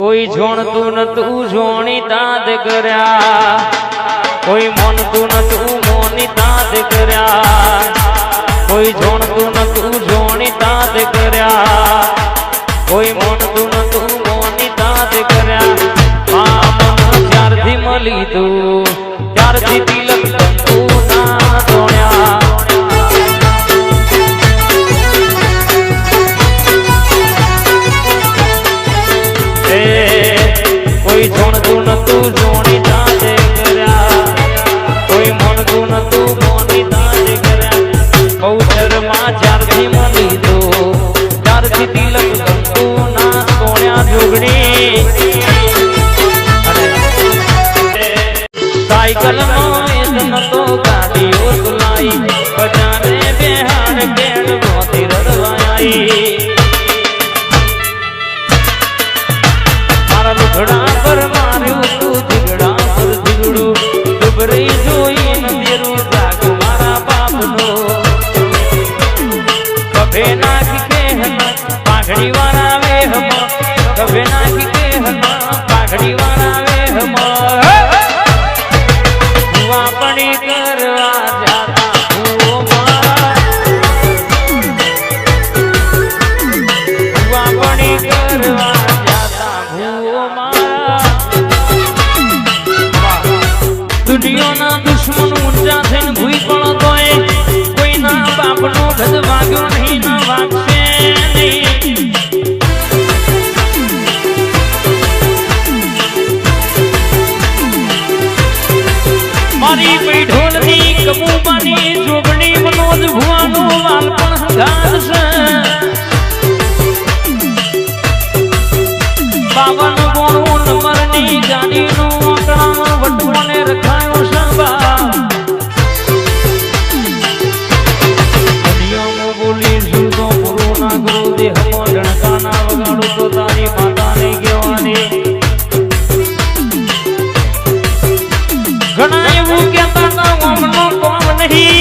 કોઈ જોણતું નતું જોણી તાદ કર્યા, કોઈ મોનતું નતું મોની તાદ કર્યા, કોઈ જોણતું નતું જોણી તાદ કર્યા, કોઈ મોનતું નતું મોની તાદ કર્યા. આમ જ્યારથી મળી તું ત્યારથી તિલક તું ના ધોણ્યા. કોઈ જોણતું નતું જોણી તાજે કર્યા, કોઈ મોનતું નતું મોની તાજે કર્યા. બહુચરમાં જ્યારથી મળી તું ત્યારથી તિલક તું ના તોડ્યા જોગણી. સાયકલમાં વેદ નતો ગાડીઓ તુલાઈ, બજારે બેહાડ બેડ મોતી રડવાઈ. લુગડા પર માર્યું તું ધીગડા પર ધીગડું, ડુબરી જોઈને મેરું જાગ મારા બાપનો. કભે નાખી કે પાઘડી વાળા વેહમાં, કભે નાખી કે પાઘડી વાળા વેહમાં. વાપણી કરવા જાતા ભૂવો મારા, વાપણી કરવા દુનિયાના દુશ્મન ઊંચા થઈને ભૂઈ પણ તોય કોઈના બાપનો ગજ વાગ્યો નહીં, ના વાગશે નહીં. મારી પૈઢોલની કબૂબાની જોગણી મનોજ ભુવાનો વાલ પણ હંગાત છે. 52 નંબરની ગાડીનું આંકડામાં વટવાને રખાયો સંભા. દુનિયામાં બોલી જુદો પૂરો ના કરો, દેહમાં ડણકાના વગાડું તો તારી માતાને કહેવાની. ઘણા એવું કહેતા હતા ઓમનો કોમ નહીં,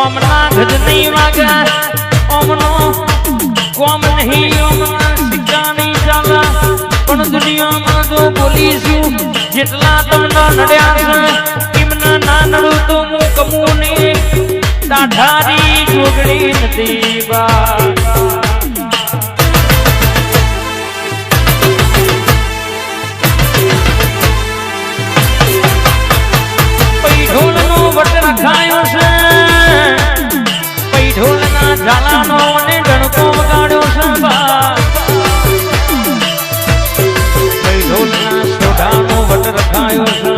ઓમના ગજ નહીં વાગ્યા, ઓમનો કોમ નહીં, ઓમના શિકાની ચાલા. પણ દુનિયામાં જો બોલીશું જેટલા તમને નડ્યા છે એમના ના નડું તો હું કમું નહીં. દાઢારી જોગણી નથી બા, પૈઢોલનો વટ રખાયો છે, પૈઢોલના ઝાલાનો અને ડણકો વગાડ્યો છે બા. પૈઢોલના સોઢાનો વટ રખાયો છે.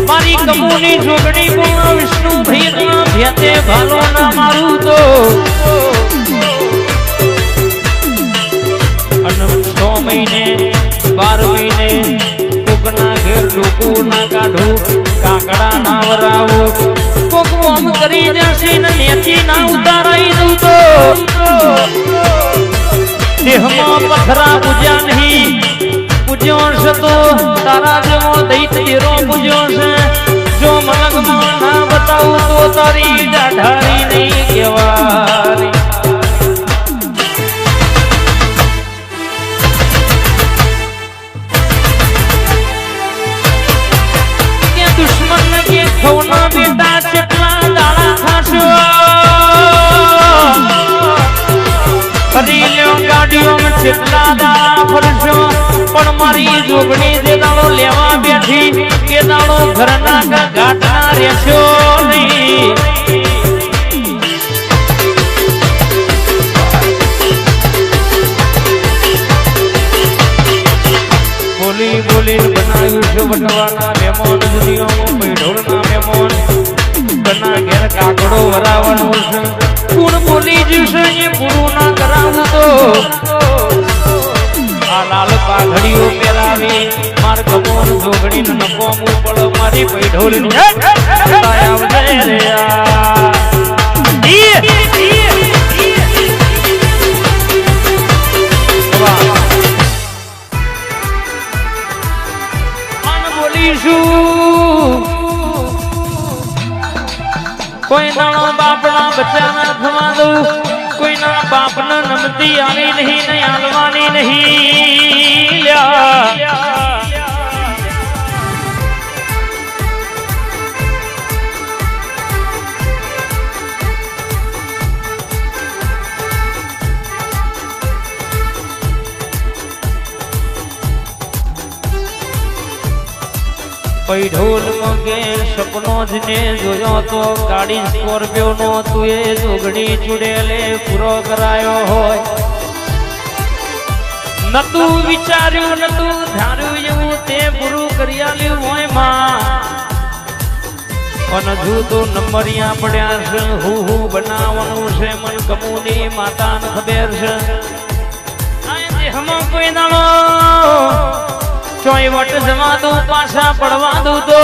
મારી કમુની જોગણી પૂર્ણ વિષ્ણુ ભેદમાં ભેતે ભાલો ના મારું તો. અને 6 મહિને 12 મહિને કોકના ઘેર લોકો ના કાઢું, કાકડા ના વરાવું, કોક આમ કરી જશે ને નેચી ના ઉતારાઈ દઉં તો. દેહમાં પથરા પૂજ્યા નહીં, પૂજ્યો છે તો તારા જેવો દૈત્યરો પૂજ્યો છે. જો મલગમાં ના બતાવું તો તારી દાઢારી નહીં કહેવાય. કે દુશ્મન કે ખોના બેટા કેટલા દાડા ખાશો, ફરી લ્યો ગાડીઓમાં કેટલા દાડા ફરશો. પણ મારી જોગણી જે દાડો લેવા બેઠી કે દાડો ઘરના ઘાટના રહેશો નહીં. બોલી બોલી બનાવ્યું છે વટવાના મહેમાન, દુનિયામાં પૈઢોળના મહેમાન. ઘરના ઘેર કાકડો વરાવાનો છે, કોણ બોલી જશે એ પૂરું ના કરાવું તો. આ લાલ પાઘડીઓ પહેરાવી માર કમોર જોગણી નકોમું પડ મારી પૈઢોલની આવજે રે બોલીશું. કોઈ નાનો બાપડા બચ્ચાના થવા દઉં, કોઈ ના બાપને નમતી આવી નહીં ને આલવાની નહીં પઈ ઢોલ મગે સપનો જ ને જોયો તો ગાડી સ્કોર્પિયો નો તું એ જોગડી ચુડેલે પૂરો કરાયો હોય નતું વિચાર્યું નતું ધાર્યું એવું તે પૂરું કરી આલ્યું હોય માં અને હજુ તો નંબરિયા પડ્યા છે હું બનાવવાનું છે મન કમુની માતાને ખબર છે આ દેહમાં કોઈ દાડો ચોય વટ જવા દો પાછા પડવા દો તો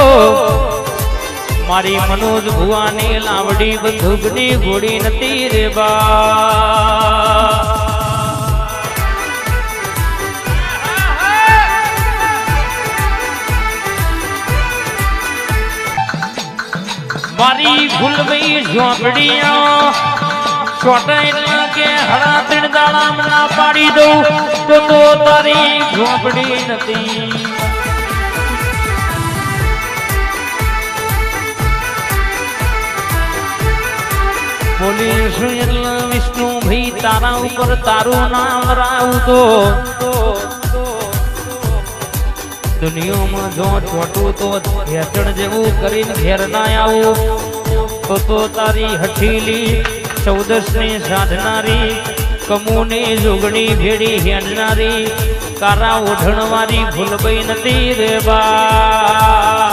મારી મનોજ ભુવાની લાવડી બંદૂકની ઘોડી નથી રે બા મારી ભૂલભાઈ ઝોપડીઓ છોટાઈ કે હરા ત્રણ દાડા ના પાડી દઉં તો તારી ઝોપડી નથી પોલીસ વિષ્ણુ ભાઈ તારા ઉપર તારું નામ રાવું તો દુનિયામાં જો છોટું તો હેચણ જેવું કરીને ઘેર ના આવું તો તારી હઠીલી 14 ની સાધનારી કમુની જોગણી ભેડી હેડનારી કારા ઓઢણવારી ભૂલભાઈ નથી રે બા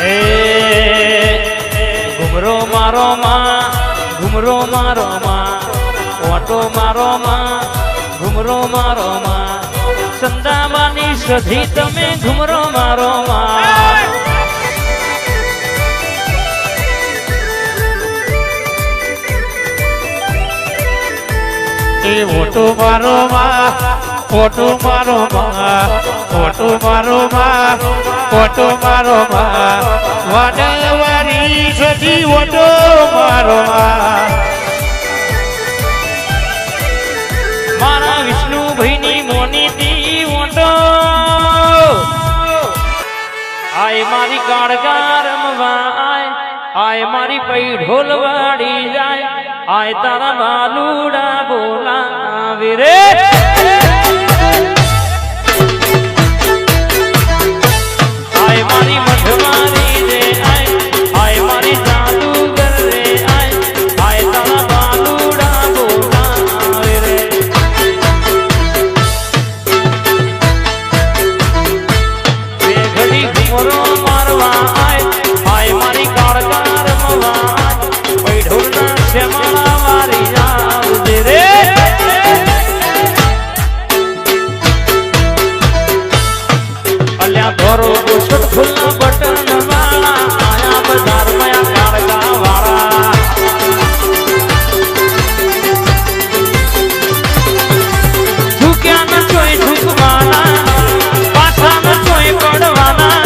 એ ઘુમરો મારો માં ઘુમરો મારો માં ઓટો મારો માં ઘુમરો મારો માં સંદાવાની સધી તમે ઘુમરો મારો માં ઓટો મારો માં ઓટો મારો માં ઓટો મારો માં ઓટો મારો માં વાડવારી સજી ઓટો મારો માં મારા વિષ્ણુભાઈ ની મોની તી ઓટો આય મારી કાળગા રમવા આય મારી પઈ ઢોલ વાડી જાય આય તારા બાલુડા બોલાવે રે આય મારી મઠવારી રે આય મારી જાદુગર રે આય તારા બાલુડા બોલાવે રે બે ઘડી ઘુમરો મારવા આય મારી કાળગા રમવા પઈ ઢોલના શ્યામા મારી આવજે રે અલ્યા ધોરો ગુસટ ફૂલના બટન વાળા આયા બજાર માં કાળગા વાળા ઝુક્યા ન ચોય ઝુકવાના પાછા ન ચોય પડવાના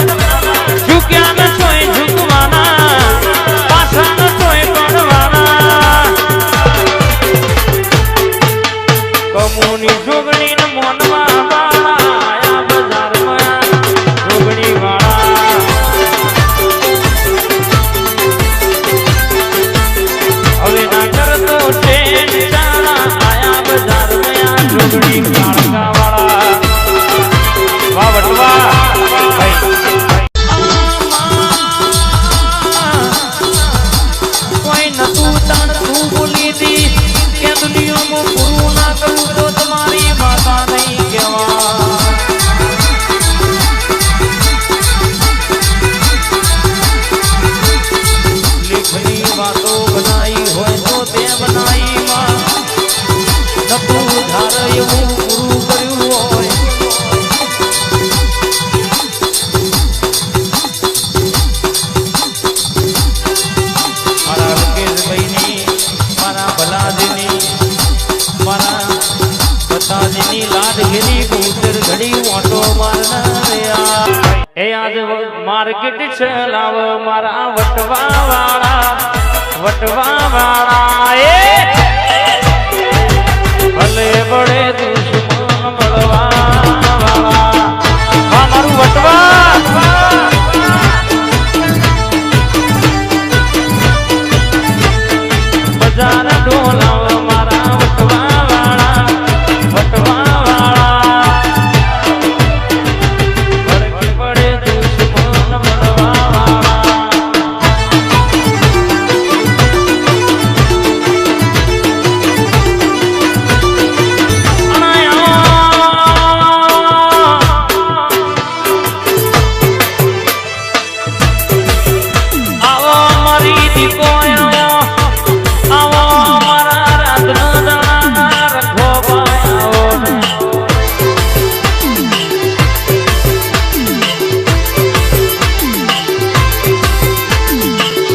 ઝુક્યા ન ચોય ઝુકવાના પાછા ન ચોય પડવાના કમુની જોગણી ન મોનવા વાળા આયા બજાર માં જોગણી વાળા હવે ના કરતો ટ્રેન ચાલા આયા બજાર માં જોગણી કાળકા વાળા વાહ વટવા કોઈ નતું તાણ તું બોલી દી કે દુનિયામાં પૂરું ના કરું તો તમારી માતા નહીં કહેવા લેખની વાતો બનાવી હોય તો તે બનાવી માં નતું ધાર એવું પૂરું કર્યું હોય મારા મુકેશભાઈની મારા ભલાજીની મારા બતાજીની લાડગીરી કૂતર ઘડી ઓટો મારનાર એ આજ માર્કેટ ચલાવ મારા વટવા વાળા વટવા વાળા ભલે બળે દુશ્મન મળવા વાળા મારું વટવા બજાર ઢોલાવ મારા વટવા વાળા બળે દુશ્મન મળવા વાળા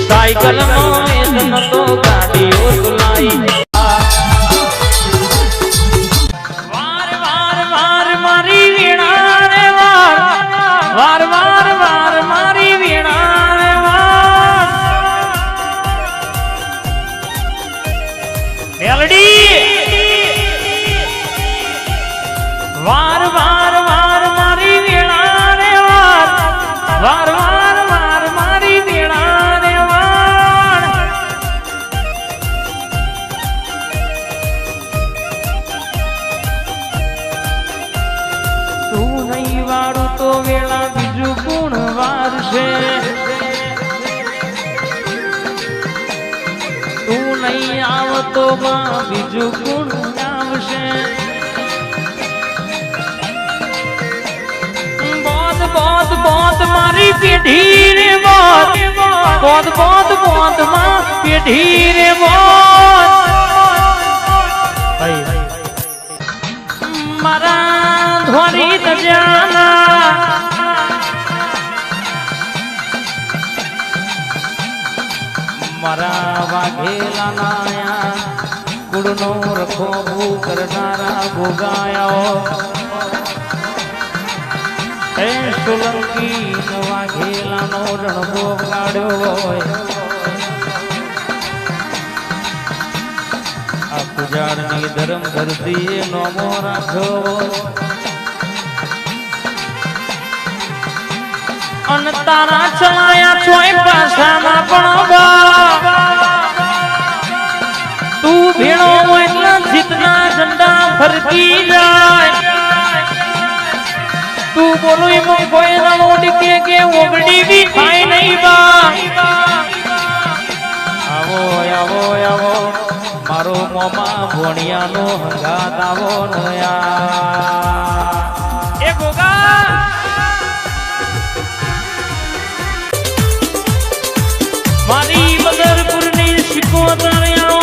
સાયકલ નો તો ગાડીઓ સુલાઈ વાર વાર વાર મારી વીણા રે વાર વાર વાર વાર મારી વીણા રે વાર મેલડી વાર વાર વાર મારી વીણા રે વાર વાર વાર વાર મારી વીણા રે વાર તું નહીં વાળું તો વેળા બીજું ગુણ વારશે તું નહીં આવતો માં બીજું ગુણ આવશે બોત બોત મારી પેઢી રે બોત બોત બોત બોત માં પેઢી રે બોત મારા ધોરી તજાના મારા વાઘેલા નાયા કુળનો રખો ભૂ કરનારા ભોગાયો એ સોલંકી નવા ઘેલાનો રણભો કાઢ્યો હોય આ પુજારની ધર્મ ધરતી નોમો રાખ્યો અન તારા ચલાયા છોય પાસામાં પણ તું ભેળો એટલા જીતના ઝંડા ફરકી જાય તું બોલો એમાં કોઈ ના ઉડકે કે ઓગડી બી થાય નહીં બા આવો આવો આવો મારો મોમા ભોણિયાનો હંગાત આવો નયા એ ગોગા મારી બદરપુરની શિકોતરિયાઓ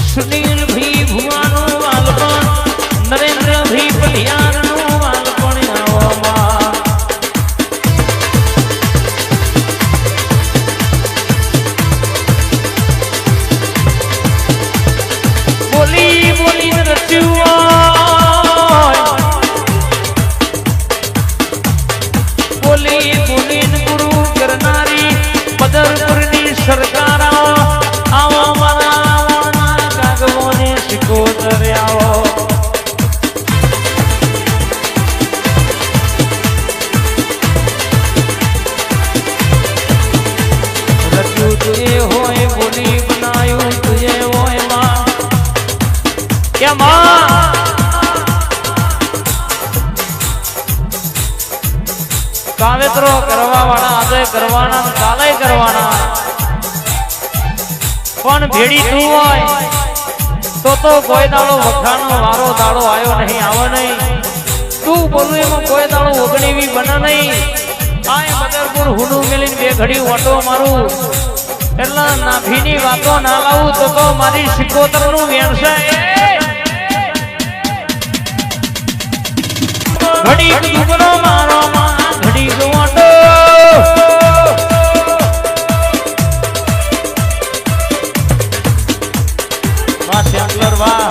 સુનિલ ભાઈ ભુવાનો વાલપણ નરેન્દ્ર ભાઈ પઢિયારનો વાલપણ આવવામાં બોલી બોલીને રચ્યું બોલી બોલીને ગુરુ કરનારી બદરપુરની સરકાર આવો મારા કાગવોને શિકોતરિયાઓ તુએ હોય બોલી બનાયું તુએ હોય માં કે માં કાવેતરો કરવા વાળા આજે કરવાના કાલે કરવાના પણ ભેડી તું હોય તો કોઈ દાડો વખાણનો વારો દાડો આવ્યો નહીં આવે નહીં તું બોલું એમાં કોઈ દાડો ઓગણીવી બને નહીં આય બદરપુર હુડું મેલીને બે ઘડી ઓટો મારું એટલા નાભીની વાતો ના લાવું તો મારી શિકોતર નું વેણશે ઘડી ડુબરો મારો માં ઘડી ઓટો વાહ શ્યામલર વાહ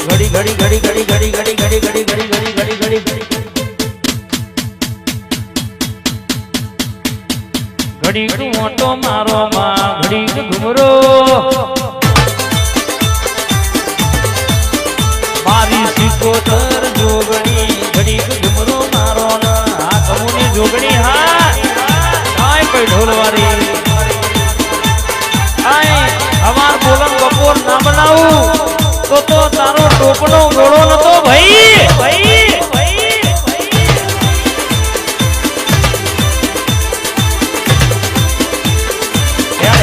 ઘડી ઘડી ઘડી ઘડી ઘડી ઘડી ઘડી ઘડી ઘડી ઘડી ઘડી ઘડી ઘડીક મોટો મારો માં ઘડીક ઘુમરો મારી સિકોતર જોગણી ઘડીક ઘુમરો મારો ના આ કમુની જોગણી હા કાય કોઈ ઢોલવારી આય અમાર બોલમ બપોર ના બનાવું તો તારો ટોપનો ગોળો નતો ભાઈ ભાઈ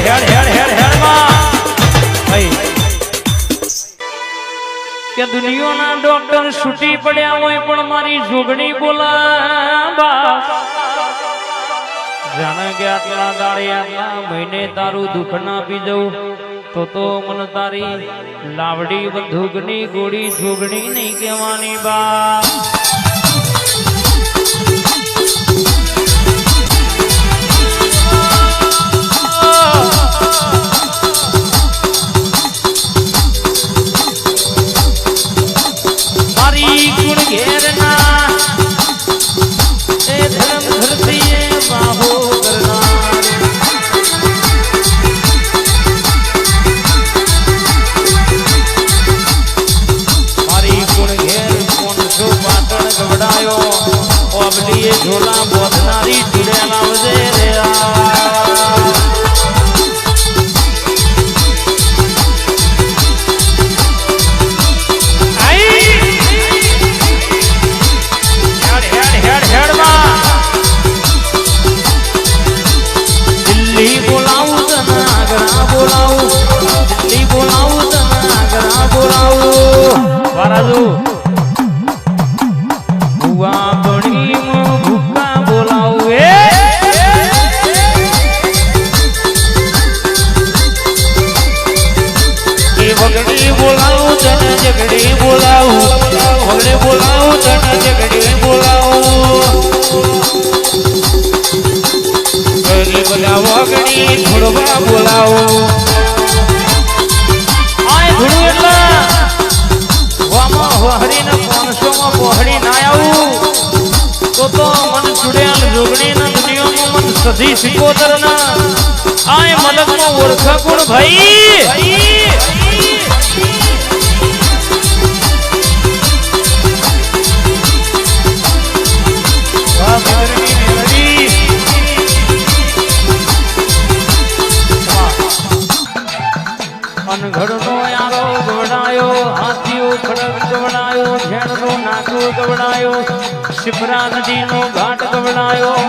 હેડ હેડ હેડ હેડ માં ભાઈ કે દુનિયાના ડોક્ટર છૂટી પડ્યા હોય પણ મારી જોગણી બોલાવા જાણે કે આટલા દાડે આટલા મહિને તારું દુઃખ ના પી જવું તો મન તારી લાવડી બંદૂકની ગોળી જોગણી નહીં કહેવાની બા મારી ગુણ ઘેરના એ ધર્મ ધરતી બાહો કરનાર મારી ગુણ ઘેર કોણસો પાટણ ગવડાયો ઓબલીએ ઝોલા બોધનારી ચીડ્યા લાવજે રે દિલ્હી બોલાવું તને આગરા બોલાવું દિલ્હી બોલાવું તને આગરા બોલાવું વારાજુ ભુવા બણી ભૂકા બોલાવું એ વગડી બોલાવું તને જગડી બોલાવું વગડે બોલાવું તને જગડી બોલાવું વગડી થોડવા બોલાવો આય થોડું એટલા વામાં હોહરીને 500 માં પોહડી ના આવું તો મન ચુડ્યાલ જોગણીના દુનિયામાં મન સધી સિકોતર ના આય મલકમાં ઓળખા કોણ ભાઈ વાહ મેરડી મેરડી અનઘડનો યારો ગવડાયો હાથીઓ ખડક ગવડાયો ઝેણનો નાગો ગવડાયો શિપ્રા નદીનો ઘાટ ગવડાયો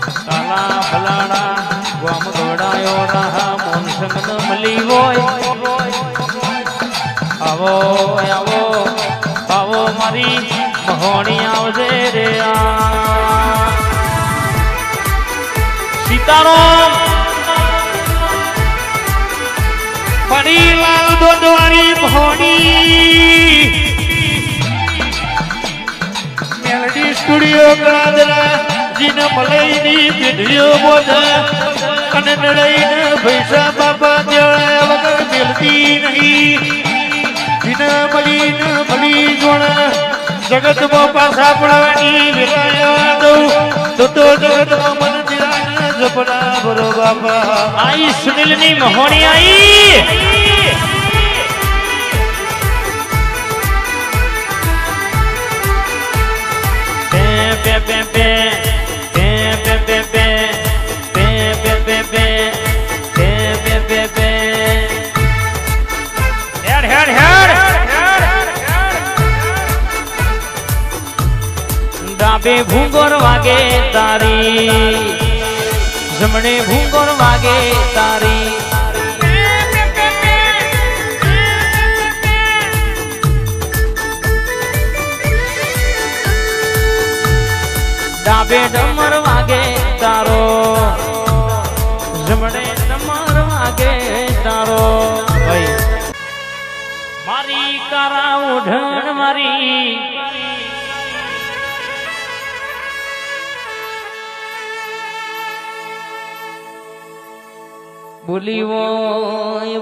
કાલા ફલાડા ગામ ગવડાયો રાહા મોનસંગન મલી હોય આવો આવો આવો મારી મહોણી આવજે રે સીતારામ લાલ દોડવાળી ભોણી મેલડી સ્ટુડિયો ગળાદરા જીને મલાઈની પીઢીઓ બોધા અને નડાઈને પૈસા બાપા દેવળા વગર મેલતી નહીં જીને મળી જોણા જગતમાં પાછા પડવાની વિરાયા દઉં તો જગતમાં મન દિરાને જપડા ભરો બાપા આઈ સુનિલની મહોણી આઈ pe pe pe pe pe pe pe pe pe pe pe pe pe pe pe head ડાબે ભૂંગોર વાગે તારી જમણે ભૂંગોર વાગે તારી ડાબે ડમર વાગે તારો જમણે ડમર વાગે તારો ભાઈ મારી કારા ઓઢણ મારી બોલી હોય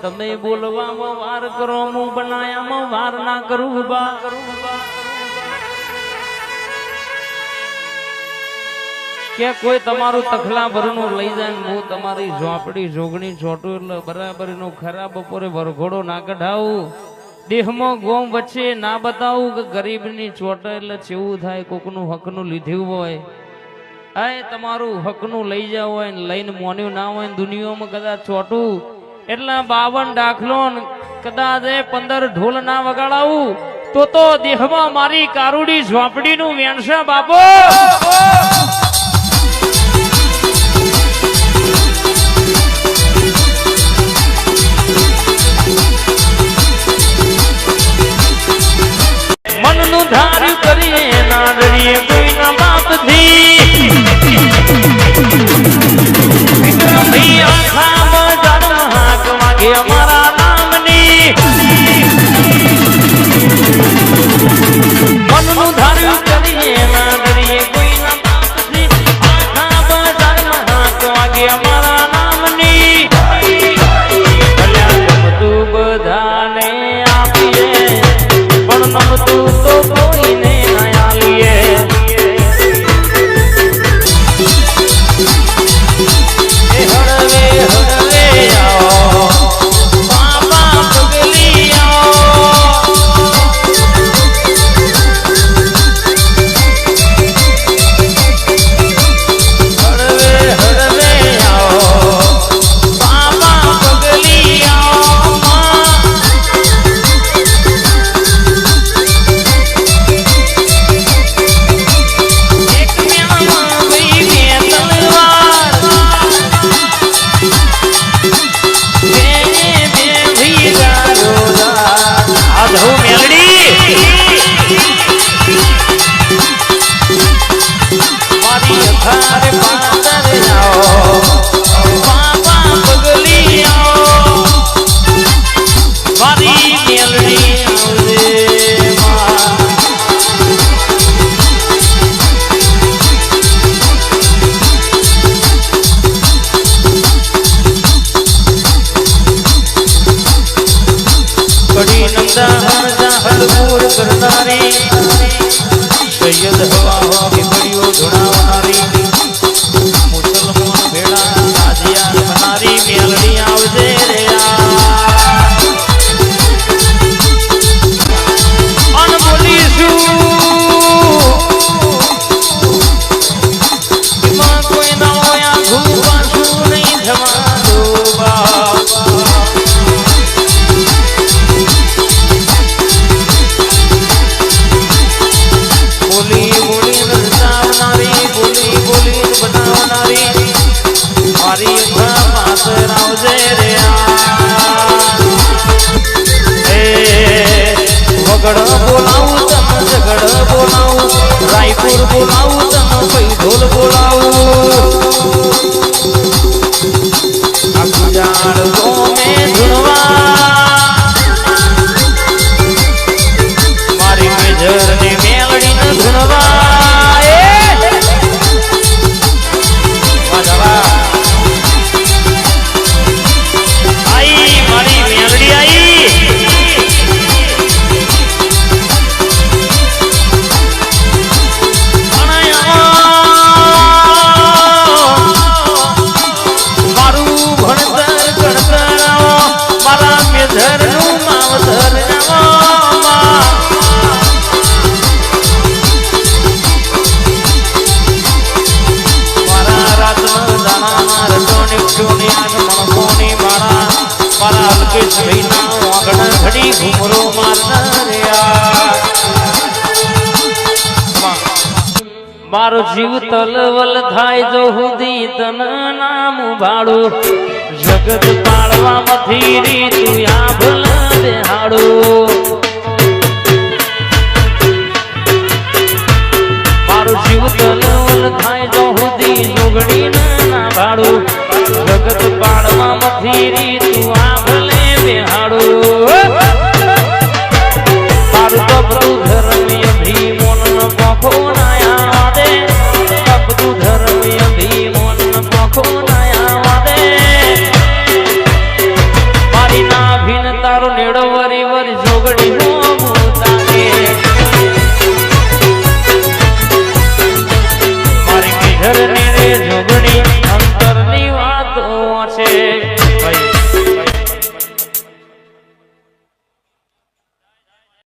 તમે બોલવામાં વાર કરો હું બનાયામાં વાર ના કરું બા કે કોઈ તમારું તખલા ભરનું લઈ જાય હું તમારી ઝોપડી જોગણી છોટું એટલે બરાબર નો ખરાબ બપોરે વરઘોડો ના કઢાવું દેહમાં ગોમ વચ્ચે ના બતાવું કે ગરીબની ચોટ એટલે ચેવું થાય કોકનું હકનું લીધું હોય આ તમારું હકનું લઈ જાવ હોય ને લઈને મોન્યું ના હોય દુનિયામાં કદાચ ચોટું એટલા 52 દાખલો કદાચ 15 ઢોલ ના વગાડાવું તો દેહમાં મારી કારુડી ઝોપડી નું વેણસા બાપો મનનું ધાર્યું કરીએ ના ડરીએ કોઈના બાપથી અમારા નામની મનનું ધાર્યું કરીએ ના ડરીએ કોઈના બાપથી હાથ વાગે અમારા નામની તું બધાને આપીએ પણ નમતું તો કોઈને ના આલીએ હળવે હળવે આવો બાપા પગલી આવો હળવે હળવે આવો બાપા પગલી આવો એક મ્યામાં ગઈ બે તલવાર મારી અખારે પાદર આવો બાપા પગલી આવો મારી મેલડી આવજે કડી નમદાર જાહલપુર કરનારી સૈયદ હવા હોગી બળીઓ ધોણાવનારી મુસલમાન ભેડા રાજીયા બનારી મેલડી આવજે રે અન બોલીશું એમાં કોઈ ના હોય આઘું પાછું નહીં થવાનું બાપા બોલી બોલી બનાવનારી બોલી બોલી બનાવનારી મારી માતર આવજે રે વગડ બોલાવું તને ઝગડ બોલાવું રાયપુર બોલાવું તને પૈઢોલ બોલાવું આ ગુજાર ગોમે ધૂણવા મારી મેજરની મેલડી ને ધૂણવા આઈ મારી મેલડી આઈ મારું ભણતર ગણતર મારા મેધરનું માવતર મારા રાતનો દાણા રટોની ચોની આગ મણકોની મારા અલ્કેશ ભાઈના વાગણ ઘડી ઘુમરો મારનાર મારો જીવ તલવલ થાય જો હુદી તન નામ ભાડું જગત પાળવામાંથી રીતું આભલ દેહાડું મારો જીવ તલવલ થાય જો હુદી જોગડી ના ભાડું જગત પાળવામાંથી રીતું આભલે બેહાડું મારું તો બધું ધર્મ અભિમોન ન પોખો ના